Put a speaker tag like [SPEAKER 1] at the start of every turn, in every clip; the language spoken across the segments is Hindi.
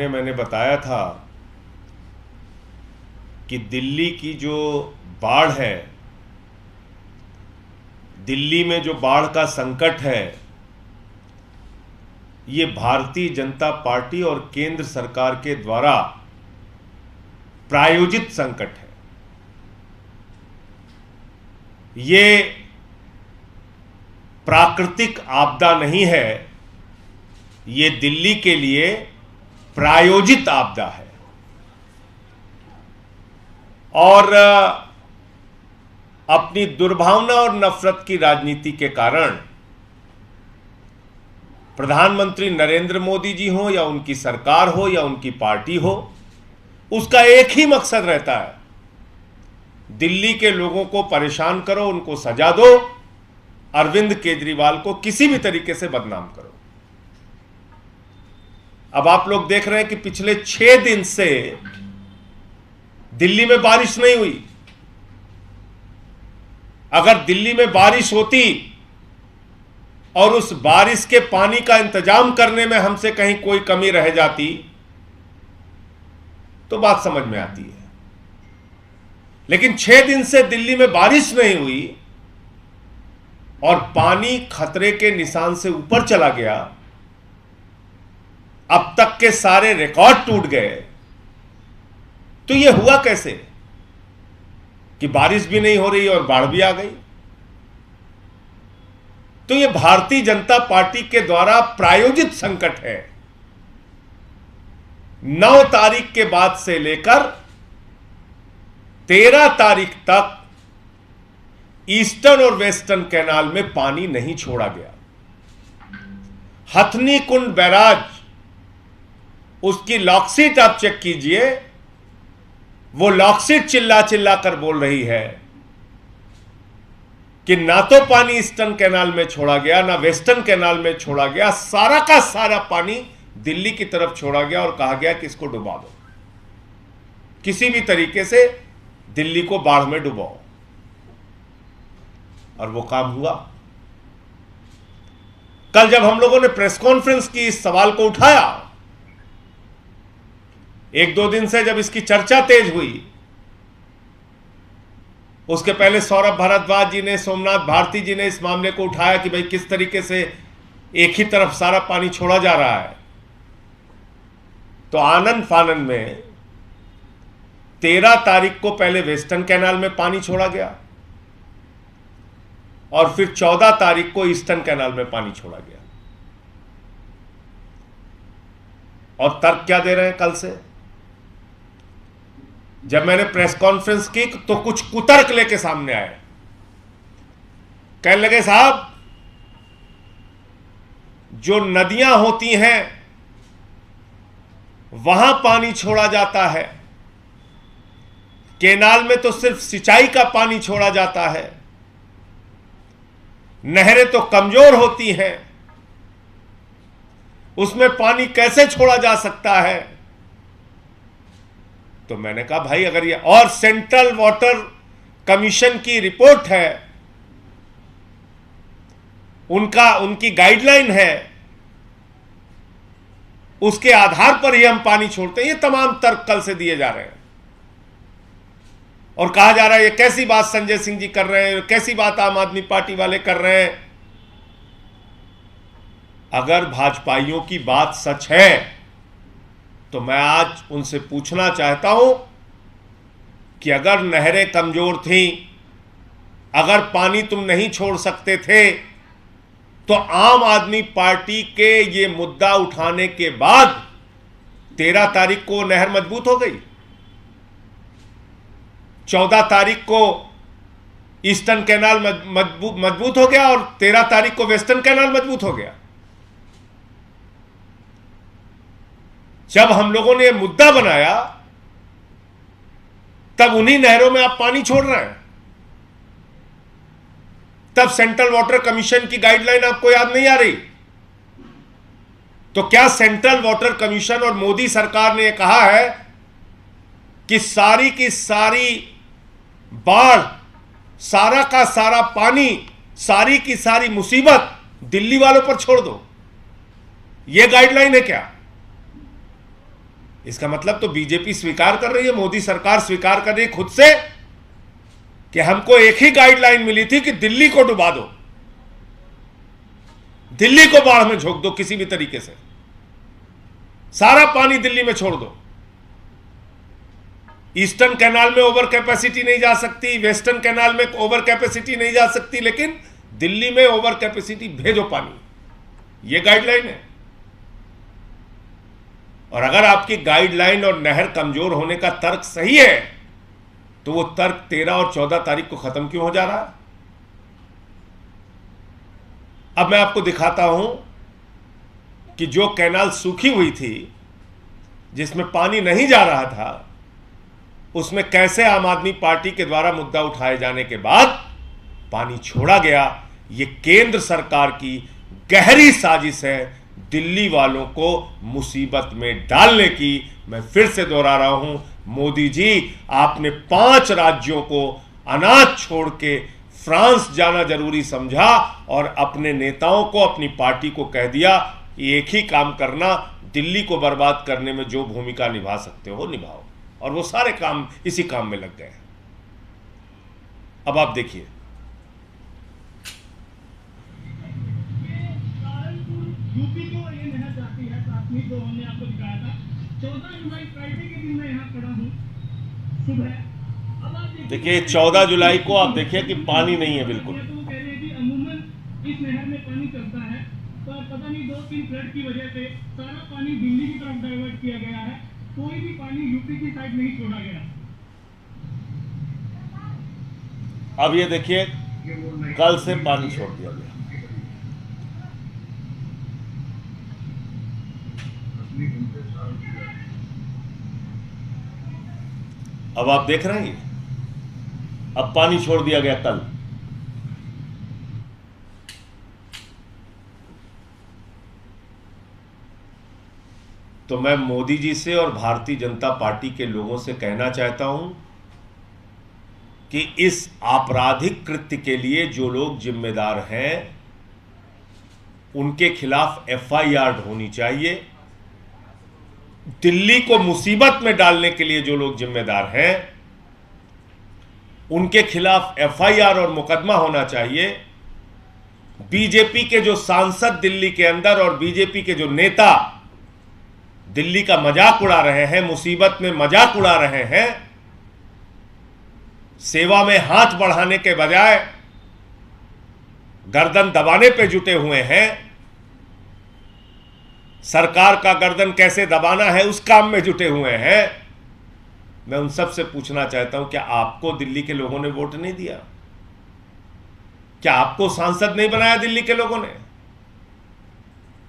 [SPEAKER 1] मैंने बताया था कि दिल्ली की जो बाढ़ है, दिल्ली में जो बाढ़ का संकट है, ये भारतीय जनता पार्टी और केंद्र सरकार के द्वारा प्रायोजित संकट है। ये प्राकृतिक आपदा नहीं है, ये दिल्ली के लिए प्रायोजित आपदा है। और अपनी दुर्भावना और नफरत की राजनीति के कारण प्रधानमंत्री नरेंद्र मोदी जी हो या उनकी सरकार हो या उनकी पार्टी हो, उसका एक ही मकसद रहता है, दिल्ली के लोगों को परेशान करो, उनको सजा दो, अरविंद केजरीवाल को किसी भी तरीके से बदनाम करो। अब आप लोग देख रहे हैं कि पिछले 6 दिन से दिल्ली में बारिश नहीं हुई। अगर दिल्ली में बारिश होती और उस बारिश के पानी का इंतजाम करने में हमसे कहीं कोई कमी रह जाती तो बात समझ में आती है। लेकिन 6 दिन से दिल्ली में बारिश नहीं हुई और पानी खतरे के निशान से ऊपर चला गया। अब तक के सारे रिकॉर्ड टूट गए। तो यह हुआ कैसे कि बारिश भी नहीं हो रही और बाढ़ भी आ गई? तो यह भारतीय जनता पार्टी के द्वारा प्रायोजित संकट है। 9 तारीख के बाद से लेकर 13 तारीख तक ईस्टर्न और वेस्टर्न कैनाल में पानी नहीं छोड़ा गया। हथनी कुंड बैराज, उसकी लॉकशीट आप चेक कीजिए, वो लॉकशीट चिल्ला चिल्ला कर बोल रही है कि ना तो पानी ईस्टर्न कैनाल में छोड़ा गया, ना वेस्टर्न कैनाल में छोड़ा गया, सारा का सारा पानी दिल्ली की तरफ छोड़ा गया और कहा गया कि इसको डुबा दो, किसी भी तरीके से दिल्ली को बाढ़ में डुबाओ। और वो काम हुआ। कल जब हम लोगों ने प्रेस कॉन्फ्रेंस की इस सवाल को उठाया, 1-2 दिन से जब इसकी चर्चा तेज हुई, उसके पहले सौरभ भारद्वाज जी ने, सोमनाथ भारती जी ने इस मामले को उठाया कि भाई किस तरीके से एक ही तरफ सारा पानी छोड़ा जा रहा है। तो आनंद फानन में 13 तारीख को पहले वेस्टर्न कैनाल में पानी छोड़ा गया और फिर 14 तारीख को ईस्टर्न कैनाल में पानी छोड़ा गया। और तर्क क्या दे रहे हैं कल से? जब मैंने प्रेस कॉन्फ्रेंस की तो कुछ कुतर्क लेके सामने आए। कहने लगे, साहब जो नदियां होती हैं वहां पानी छोड़ा जाता है, केनाल में तो सिर्फ सिंचाई का पानी छोड़ा जाता है, नहरें तो कमजोर होती हैं, उसमें पानी कैसे छोड़ा जा सकता है? तो मैंने कहा भाई, अगर ये, और सेंट्रल वाटर कमीशन की रिपोर्ट है, उनकी गाइडलाइन है, उसके आधार पर ही हम पानी छोड़ते हैं। ये तमाम तर्क कल से दिए जा रहे हैं और कहा जा रहा है ये कैसी बात संजय सिंह जी कर रहे हैं, कैसी बात आम आदमी पार्टी वाले कर रहे हैं। अगर भाजपाइयों की बात सच है तो मैं आज उनसे पूछना चाहता हूं कि अगर नहरें कमजोर थीं, अगर पानी तुम नहीं छोड़ सकते थे, तो आम आदमी पार्टी के ये मुद्दा उठाने के बाद 13 तारीख को नहर मजबूत हो गई, 14 तारीख को ईस्टर्न कैनाल मजबूत हो गया और 13 तारीख को वेस्टर्न कैनाल मजबूत हो गया। जब हम लोगों ने यह मुद्दा बनाया तब उन्हीं नहरों में आप पानी छोड़ रहे हैं। तब सेंट्रल वाटर कमीशन की गाइडलाइन आपको याद नहीं आ रही? तो क्या सेंट्रल वाटर कमीशन और मोदी सरकार ने कहा है कि सारी की सारी बाढ़, सारा का सारा पानी, सारी की सारी मुसीबत दिल्ली वालों पर छोड़ दो? यह गाइडलाइन है क्या? इसका मतलब तो बीजेपी स्वीकार कर रही है, मोदी सरकार स्वीकार कर रही है खुद से कि हमको एक ही गाइडलाइन मिली थी कि दिल्ली को डुबा दो, दिल्ली को बाढ़ में झोंक दो, किसी भी तरीके से सारा पानी दिल्ली में छोड़ दो। ईस्टर्न कैनाल में ओवर कैपेसिटी नहीं जा सकती, वेस्टर्न कैनाल में ओवर कैपेसिटी नहीं जा सकती, लेकिन दिल्ली में ओवर कैपेसिटी भेजो पानी, यह गाइडलाइन है। और अगर आपकी गाइडलाइन और नहर कमजोर होने का तर्क सही है, तो वो तर्क 13 और 14 तारीख को खत्म क्यों हो जा रहा है? अब मैं आपको दिखाता हूं कि जो कैनाल सूखी हुई थी, जिसमें पानी नहीं जा रहा था, उसमें कैसे आम आदमी पार्टी के द्वारा मुद्दा उठाए जाने के बाद पानी छोड़ा गया। यह केंद्र सरकार की गहरी साजिश है दिल्ली वालों को मुसीबत में डालने की। मैं फिर से दोहरा रहा हूं, मोदी जी, आपने 5 राज्यों को अनाज छोड़ के फ्रांस जाना जरूरी समझा और अपने नेताओं को, अपनी पार्टी को कह दिया कि एक ही काम करना, दिल्ली को बर्बाद करने में जो भूमिका निभा सकते हो निभाओ। और वो सारे काम इसी काम में लग गए। अब आप देखिए,
[SPEAKER 2] यूपी को ये नहर जाती है, प्राथमिक जो हमने आपको दिखाया था 14 जुलाई फ्राइडे के दिन मैं यहाँ खड़ा हूँ सुबह। अब आप
[SPEAKER 1] देखिए 14 जुलाई को आप देखिए कि पानी नहीं है बिल्कुल।
[SPEAKER 2] तो वो कह रहे हैं कि अमूमन इस नहर में पानी चलता है, तो पता नहीं 2-3 फ्लड की वजह से सारा पानी दिल्ली की तरफ डाइवर्ट किया गया है, कोई भी पानी यूपी की साइड नहीं छोड़ा गया।
[SPEAKER 1] अब ये देखिए, कल से पानी छोड़ दिया गया। अब आप देख रहे हैं, अब पानी छोड़ दिया गया कल। तो मैं मोदी जी से और भारतीय जनता पार्टी के लोगों से कहना चाहता हूं कि इस आपराधिक कृत्य के लिए जो लोग जिम्मेदार हैं, उनके खिलाफ एफआईआर होनी चाहिए। दिल्ली को मुसीबत में डालने के लिए जो लोग जिम्मेदार हैं, उनके खिलाफ एफआईआर और मुकदमा होना चाहिए। बीजेपी के जो सांसद दिल्ली के अंदर और बीजेपी के जो नेता दिल्ली का मजाक उड़ा रहे हैं, मुसीबत में मजाक उड़ा रहे हैं, सेवा में हाथ बढ़ाने के बजाय गर्दन दबाने पे जुटे हुए हैं, सरकार का गर्दन कैसे दबाना है उस काम में जुटे हुए हैं। मैं उन सब से पूछना चाहता हूं, क्या आपको दिल्ली के लोगों ने वोट नहीं दिया? क्या आपको सांसद नहीं बनाया दिल्ली के लोगों ने?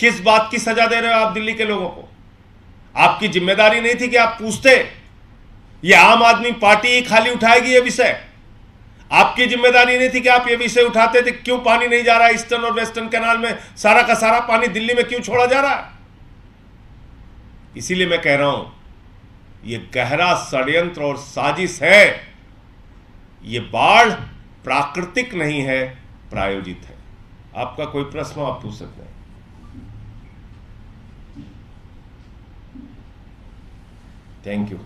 [SPEAKER 1] किस बात की सजा दे रहे हो आप दिल्ली के लोगों को? आपकी जिम्मेदारी नहीं थी कि आप पूछते? ये आम आदमी पार्टी ही खाली उठाएगी ये विषय? आपकी जिम्मेदारी नहीं थी कि आप ये विषय उठाते थे, क्यों पानी नहीं जा रहा है ईस्टर्न और वेस्टर्न कैनाल में, सारा का सारा पानी दिल्ली में क्यों छोड़ा जा रहा है? इसीलिए मैं कह रहा हूं, ये गहरा षड्यंत्र और साजिश है। ये बाढ़ प्राकृतिक नहीं है, प्रायोजित है। आपका कोई प्रश्न हो आप पूछ सकते हैं। Thank you.